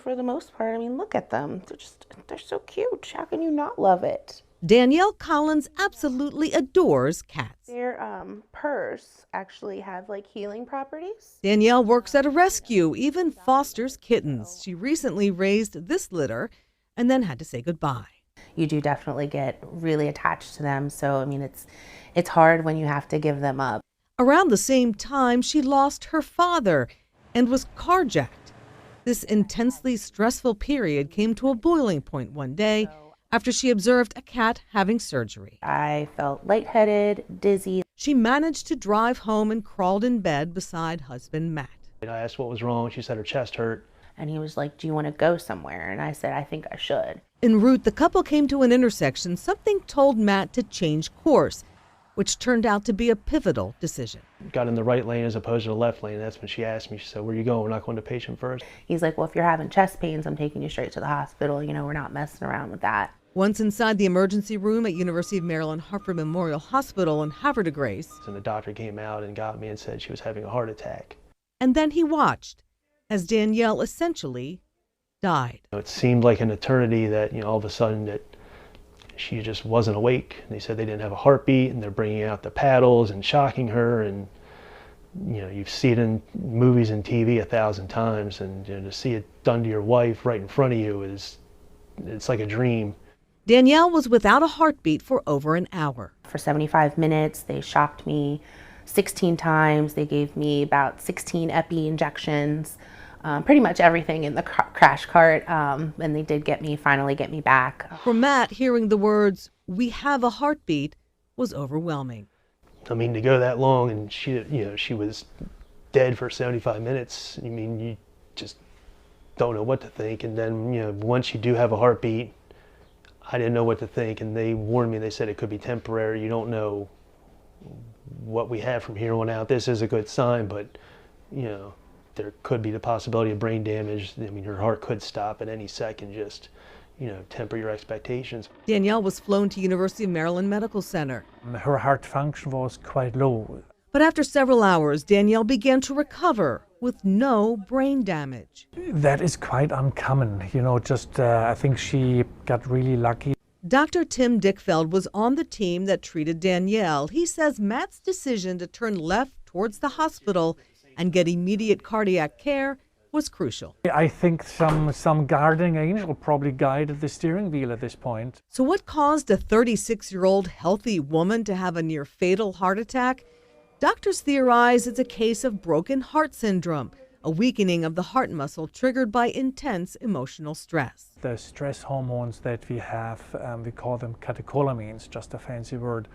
for the most part. I mean, look at them. They're so cute. How can you not love it? Danielle Collins absolutely adores cats. Their purrs actually have like healing properties. Danielle works at a rescue, even fosters kittens. She recently raised this litter and then had to say goodbye. You do definitely get really attached to them. So, I mean, it's hard when you have to give them up. Around the same time, she lost her father and was carjacked. This intensely stressful period came to a boiling point one day after she observed a cat having surgery. I felt lightheaded, dizzy. She managed to drive home and crawled in bed beside husband Matt. I asked what was wrong. She said her chest hurt. And he was like, do you want to go somewhere? And I said, I think I should. En route, the couple came to an intersection. Something told Matt to change course, which turned out to be a pivotal decision. Got in the right lane as opposed to the left lane. That's when she asked me, she said, where are you going? We're not going to patient first. He's like, well, if you're having chest pains, I'm taking you straight to the hospital. You know, we're not messing around with that. Once inside the emergency room at University of Maryland Harford Memorial Hospital in Havre de Grace. And the doctor came out and got me and said she was having a heart attack. And then he watched as Danielle essentially died. It seemed like an eternity that, all of a sudden that she just wasn't awake. And they said they didn't have a heartbeat, and they're bringing out the paddles and shocking her. And, you see it in movies and TV 1,000 times. And to see it done to your wife right in front of you it's like a dream. Danielle was without a heartbeat for over an hour. For 75 minutes, they shocked me 16 times. They gave me about 16 epi injections, pretty much everything in the crash cart. And they did finally get me back. For Matt, hearing the words, "we have a heartbeat," was overwhelming. I mean, to go that long and she was dead for 75 minutes. I mean, you just don't know what to think. And then, once you do have a heartbeat, I didn't know what to think, and they warned me. They said it could be temporary. You don't know what we have from here on out. This is a good sign, but there could be the possibility of brain damage. I mean, her heart could stop at any second. Just temper your expectations. Danielle was flown to University of Maryland Medical Center. Her heart function was quite low. But after several hours, Danielle began to recover with no brain damage. That is quite uncommon. I think she got really lucky. Dr. Tim Dickfeld was on the team that treated Danielle. He says Matt's decision to turn left towards the hospital and get immediate cardiac care was crucial. I think some guardian angel probably guided the steering wheel at this point. So what caused a 36-year-old healthy woman to have a near-fatal heart attack? Doctors theorize it's a case of broken heart syndrome, a weakening of the heart muscle triggered by intense emotional stress. The stress hormones that we have, we call them catecholamines, just a fancy word,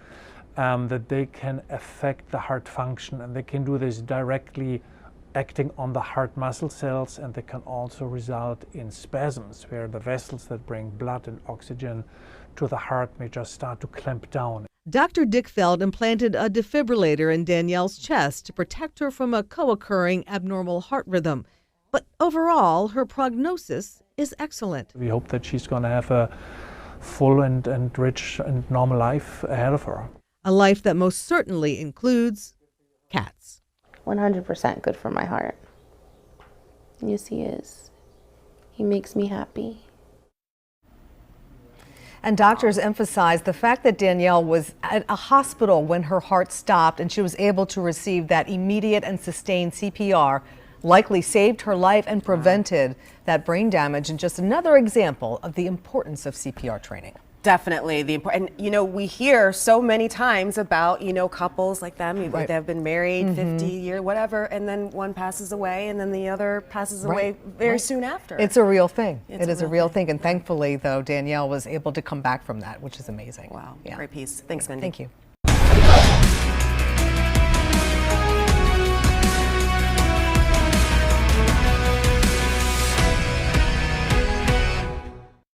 that they can affect the heart function, and they can do this directly acting on the heart muscle cells, and they can also result in spasms where the vessels that bring blood and oxygen to the heart may just start to clamp down. Dr. Dickfeld implanted a defibrillator in Danielle's chest to protect her from a co-occurring abnormal heart rhythm. But overall, her prognosis is excellent. We hope that she's going to have a full and rich and normal life ahead of her. A life that most certainly includes cats. 100% good for my heart. Yes, he is. He makes me happy. And doctors emphasize the fact that Danielle was at a hospital when her heart stopped and she was able to receive that immediate and sustained CPR likely saved her life and prevented that brain damage. And just another example of the importance of CPR training. Definitely the important, and we hear so many times about, couples like them, Right. they've been married 50 years, whatever, and then one passes away and then the other passes away very soon after. It's a real thing. It's a real thing. And thankfully, though, Danielle was able to come back from that, which is amazing. Wow, Yeah. great piece. Thanks, Mindy. Thank you.